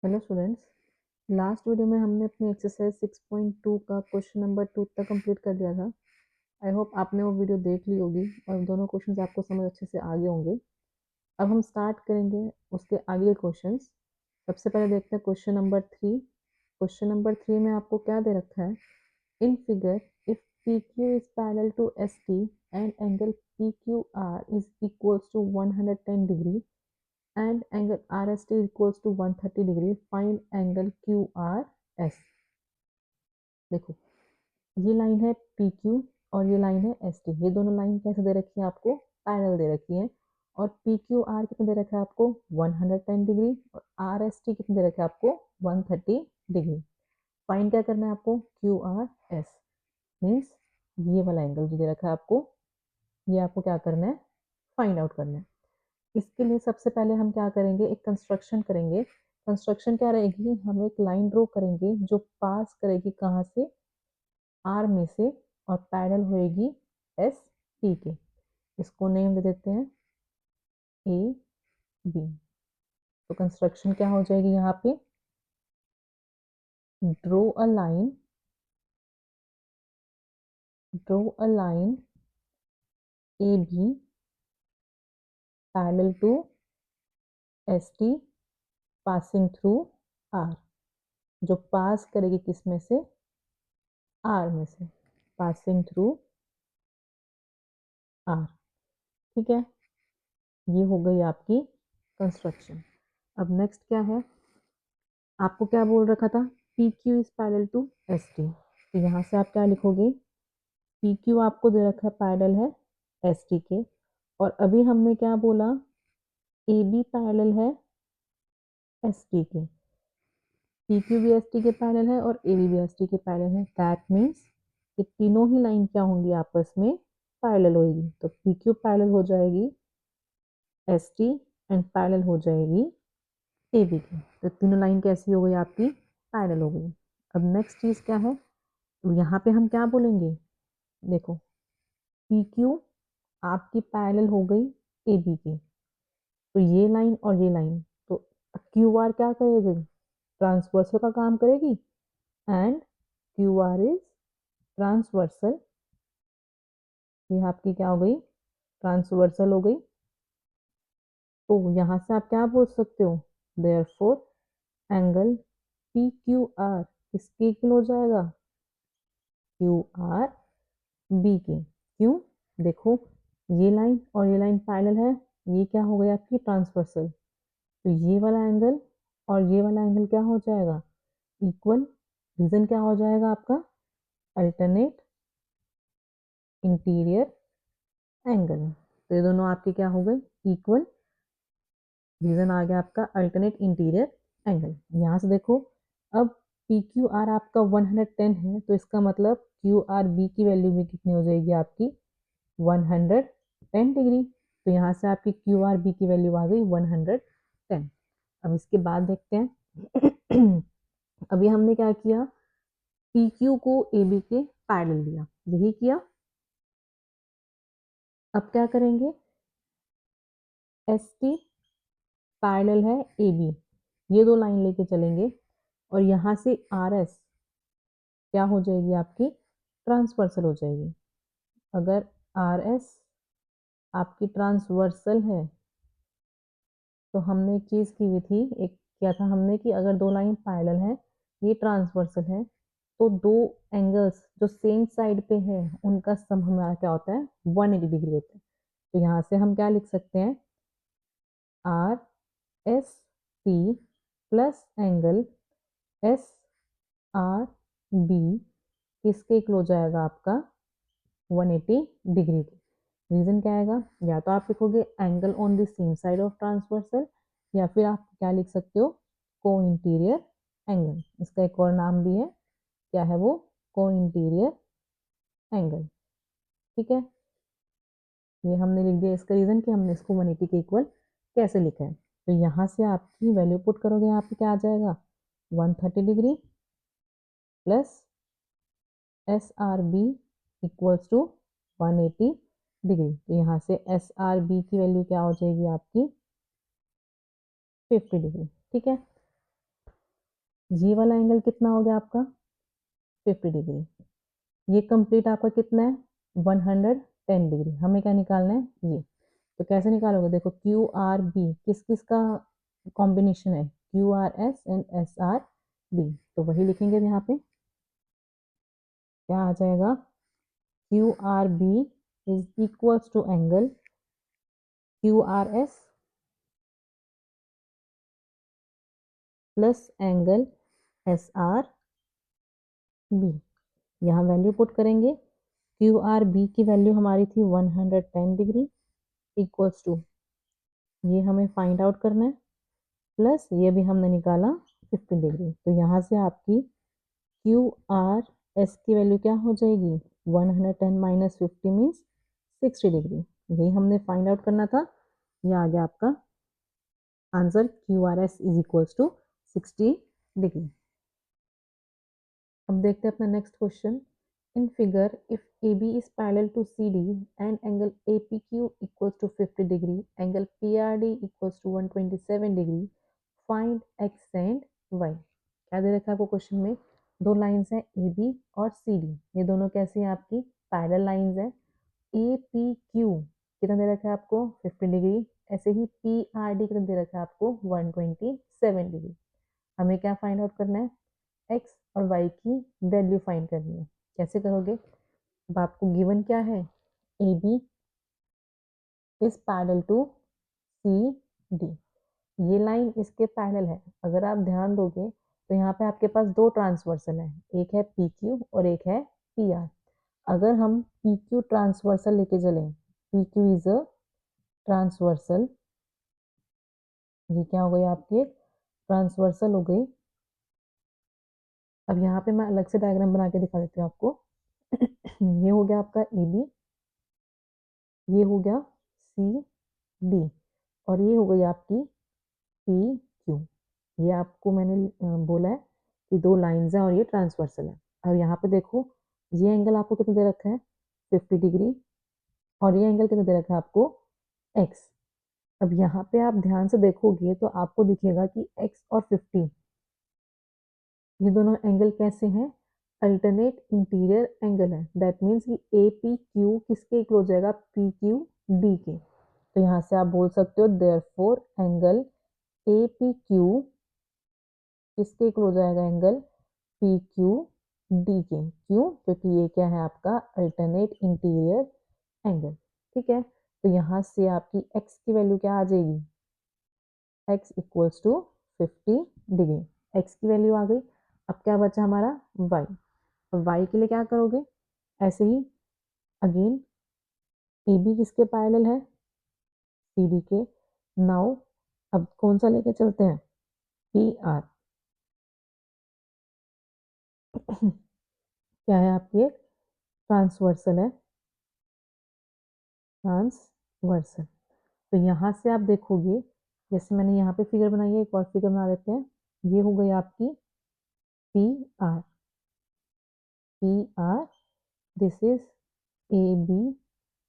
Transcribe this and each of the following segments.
Hello students. Last video में हमने अपनी एक्सरसाइज 6.2 का क्वेश्चन नंबर 2 तक कंप्लीट कर लिया था। आई होप आपने वो वीडियो देख ली होगी और दोनों क्वेश्चंस आपको समझ अच्छे से आ गए होंगे। अब हम स्टार्ट करेंगे उसके आगे के क्वेश्चंस। सबसे पहले देखते हैं क्वेश्चन नंबर 3। क्वेश्चन नंबर 3 में आपको क्या दे रखा है? In figure if P Q is parallel to S T and angle P Q R is equals to 110 degree and angle RST is equals to 130 degree. Find angle QRS. देखो, ये line है PQ और ये line है ST। ये दोनों line कैसे दे रखी है आपको? पैरेलल दे रखी है। और PQR कितना दे रखा है आपको? 110 डिग्री। और RST कितना दे रखा है आपको? 130 डिग्री। फाइंड क्या करना है आपको? QRS मीन्स ये वाला एंगल जो दे रखा है आपको, ये आपको क्या करना है? फाइंड आउट करना है। इसके लिए सबसे पहले हम क्या करेंगे? एक कंस्ट्रक्शन करेंगे। कंस्ट्रक्शन क्या रहेगी? हम एक लाइन ड्रॉ करेंगे जो पास करेगी कहाँ से? आर में से, और पैरेलल होएगी एस टी के। इसको नेम दे देते हैं ए बी। तो कंस्ट्रक्शन क्या हो जाएगी यहाँ पे? Draw a line, draw a line A B parallel to S T passing through R. जो पास करेगी किस में से? आर में से, पासिंग थ्रू आर। ठीक है, ये हो गई आपकी कंस्ट्रक्शन। अब नेक्स्ट क्या है? आपको क्या बोल रखा था? P Q is parallel to S T. तो यहाँ से आप क्या लिखोगे? पी क्यू आपको दे रखा है पैरेलल है एस टी के, और अभी हमने क्या बोला? ए बी पैरेलल है एस टी के। पी क्यू भी एस टी के पैरेलल है और ए बी भी एस टी के पैरेलल है। दैट मीन्स ये तीनों ही लाइन क्या होंगी? आपस में पैरेलल होगी। तो पी क्यू पैरेलल हो जाएगी एस टी एंड पैरेलल हो जाएगी ए बी की। तो तीनों लाइन कैसी हो गई आपकी? पैरेलल हो गई। अब नेक्स्ट चीज़ क्या है? तो यहाँ पे हम क्या बोलेंगे? देखो, पी क्यू आपकी पैरेलल हो गई ए बी की, तो ये लाइन और ये लाइन, तो क्यू आर क्या करेगी? ट्रांसवर्सल का काम करेगी। And Q R is transversal. ये आपकी क्या हो गई? ट्रांसवर्सल हो गई। तो यहाँ से आप क्या बोल सकते हो? Therefore angle P Q are किसके इक्वल हो जाएगा? क्यू आर बी के। क्यों? देखो, ये लाइन और ये लाइन पैरेलल है, ये क्या हो गई आपकी? ट्रांसवर्सल। तो ये वाला एंगल और ये वाला एंगल क्या हो जाएगा? इक्वल। रीजन क्या हो जाएगा आपका? Alternate interior angle. तो ये दोनों आपके क्या हो गए? इक्वल। रीजन आ गया आपका अल्टरनेट इंटीरियर एंगल। यहाँ से देखो, अब पी क्यू आर आपका 110 है, तो इसका मतलब क्यू आर बी की वैल्यू भी कितनी हो जाएगी आपकी? 110 डिग्री। तो यहाँ से आपकी क्यू आर बी की वैल्यू आ गई 110। अब इसके बाद देखते हैं अभी हमने क्या किया? पी क्यू को ए बी के पैरेलल लिया, यही किया। अब क्या करेंगे? एस टी पैरेलल है ए बी, ये दो लाइन लेके चलेंगे, और यहाँ से आर एस क्या हो जाएगी आपकी? ट्रांसवर्सल हो जाएगी। अगर आर एस आपकी ट्रांसवर्सल है, तो हमने एक चीज़ की हुई थी, एक क्या था हमने कि अगर दो लाइन पैरेलल है, ये ट्रांसवर्सल है, तो दो एंगल्स जो सेम साइड पे है उनका सम हमारा क्या होता है? 180 डिग्री होता है। तो यहाँ से हम क्या लिख सकते हैं? R S T plus angle S R B किसके इक्वल हो जाएगा आपका? 180 डिग्री के। रीजन क्या आएगा? या तो आप लिखोगे angle on the same side of transversal, या फिर आप क्या लिख सकते हो? को इंटीरियर एंगल। इसका एक और नाम भी है, क्या है वो? को इंटीरियर एंगल। ठीक है, ये हमने लिख दिया। इसका रीजन कि हमने इसको 180 के इक्वल कैसे लिखा है। तो यहाँ से आपकी वैल्यू पुट करोगे, यहाँ पे क्या आ जाएगा? 130 degree plus S R B equals to 180 degree. तो यहाँ से एस आर बी की वैल्यू क्या हो जाएगी आपकी? 50 डिग्री। ठीक है, ये वाला एंगल कितना हो गया आपका 50 डिग्री। ये कंप्लीट आपका कितना है 110 डिग्री। हमें क्या निकालना है ये। तो कैसे निकालोगे, देखो क्यू आर बी किस किस का कॉम्बिनेशन है, Q R S and S R B. तो वही लिखेंगे यहाँ पे, क्या आ जाएगा Q R B is equals to angle Q R S plus angle S R B. यहाँ वैल्यू पुट करेंगे, क्यू आर बी की वैल्यू हमारी थी 110 डिग्री इक्वल्स टू, ये हमें फाइंड आउट करना है, प्लस ये भी हमने निकाला 50 डिग्री। तो यहाँ से आपकी क्यू आर एस की वैल्यू क्या हो जाएगी 110 माइनस 50 मीन्स 60 डिग्री। यही हमने फाइंड आउट करना था। ये आ गया आपका answer, Q R S is equals to 60 degree. अब देखते हैं अपना next question. In figure if A B is parallel to C D and angle A P Q equals to 50 degree, angle P R D equals to 127 degree, find x and y. क्या दे रखा है आपको question में, दो lines हैं A B और सी D. ये दोनों कैसी हैं आपकी पैरेलल लाइंस हैं। ए पी क्यू कितना दे रखा है आपको 50 डिग्री, ऐसे ही पी आर डी कितना दे रखा है आपको 127 डिग्री। हमें क्या फाइंड आउट करना है, एक्स और वाई की वैल्यू फाइंड करनी है। कैसे करोगे, अब आपको गिवन क्या है, A B is parallel to C D. ये लाइन इसके पैरेलल है। अगर आप ध्यान दोगे तो यहाँ पे आपके पास दो ट्रांसवर्सल है, एक है पी क्यू और एक है पी आर। अगर हम पी क्यू ट्रांसवर्सल लेके चलें, P Q is a transversal, ये क्या हो गई आपकी ट्रांसवर्सल हो गई। अब यहाँ पे मैं अलग से डायग्राम बना के दिखा देती हूँ आपको। ये हो गया आपका ए बी, ये हो गया सी डी, और ये हो गई आपकी पी क्यू। ये आपको मैंने बोला है कि दो लाइंस हैं और ये ट्रांसवर्सल है। अब यहाँ पे देखो, ये एंगल आपको कितना दे रखा है 50 डिग्री, और ये एंगल कितना दे रखा है आपको एक्स। अब यहाँ पे आप ध्यान से देखोगे तो आपको दिखेगा कि एक्स और 50 ये दोनों एंगल कैसे हैं, अल्टरनेट इंटीरियर एंगल है। दैट मीन्स कि ए पी क्यू किसके इक्वल हो जाएगा पी क्यू डी के। तो यहाँ से आप बोल सकते हो therefore angle A P Q किसके इक्वल हो जाएगा एंगल पी क्यू डी के। क्यों, क्योंकि ये क्या है आपका अल्टरनेट इंटीरियर एंगल। ठीक है, तो यहाँ से आपकी x की वैल्यू क्या आ जाएगी, x equals to 50 degree. x की वैल्यू आ गई। अब क्या बचा हमारा y। अब y के लिए क्या करोगे, ऐसे ही अगेन ए बी किसके पैरेलल है सी डी के। नाउ अब कौन सा लेके चलते हैं पी आर। क्या है आपकी एक ट्रांसवर्सल है, ट्रांसवर्सल। तो यहाँ से आप देखोगे, जैसे मैंने यहाँ पे फिगर बनाई है, एक और फिगर बना देते हैं। ये हो गई आपकी P R, P R, this is A B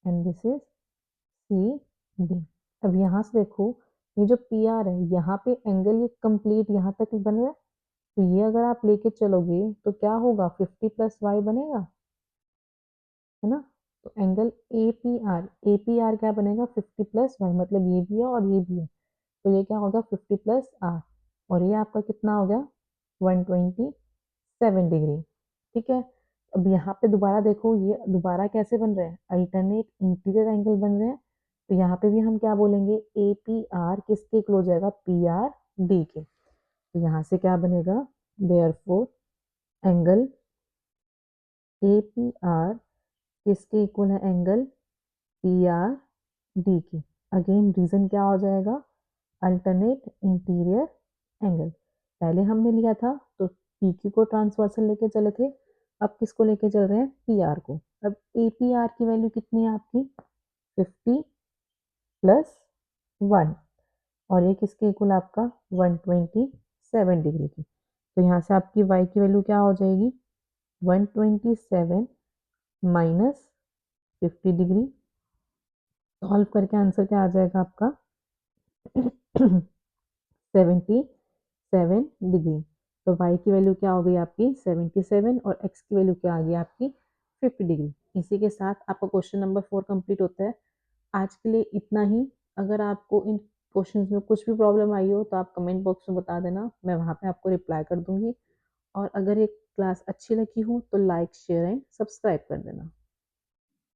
and this is C D. अब यहाँ से देखो, ये जो पी आर है यहाँ पे एंगल ये कंप्लीट यहाँ तक बन रहा है। तो ये अगर आप लेके चलोगे तो क्या होगा 50 प्लस वाई बनेगा, है ना। तो एंगल ए पी आर क्या बनेगा 50 प्लस वाई, मतलब ये भी है और ये भी है। तो ये क्या होगा 50 प्लस आर, और ये आपका कितना हो गया 127 डिग्री। ठीक है, अब यहाँ पे दोबारा देखो, ये दोबारा कैसे बन रहे हैं अल्टरनेट इंटीरियर एंगल बन रहे हैं। तो यहाँ पे भी हम क्या बोलेंगे ए पी आर किसके इक्वल हो जाएगा पी आर डी के। तो यहाँ से क्या बनेगा therefore angle A P R किसके इक्वल है एंगल पी आर डी की। अगेन रीजन क्या हो जाएगा अल्टरनेट इंटीरियर एंगल। पहले हमने लिया था तो पी क्यू को ट्रांसवर्सल लेके चले थे, अब किसको लेके चल रहे हैं पी आर को। अब ए पी आर की वैल्यू कितनी है आपकी 50 प्लस 1, और ये किसके इक्वल आपका 127 डिग्री की। तो यहाँ से आपकी y की वैल्यू क्या हो जाएगी 127 माइनस 50 डिग्री। सॉल्व करके आंसर क्या आ जाएगा आपका 77 डिग्री। तो y की वैल्यू क्या हो गई आपकी 77 और x की वैल्यू क्या आ गई आपकी 50 डिग्री। इसी के साथ आपका क्वेश्चन नंबर 4 कंप्लीट होता है। आज के लिए इतना ही। अगर आपको इन क्वेश्चंस में कुछ भी प्रॉब्लम आई हो तो आप कमेंट बॉक्स में बता देना, मैं वहाँ पे आपको रिप्लाई कर दूंगी। और अगर ये क्लास अच्छी लगी हो तो लाइक शेयर एंड सब्सक्राइब कर देना।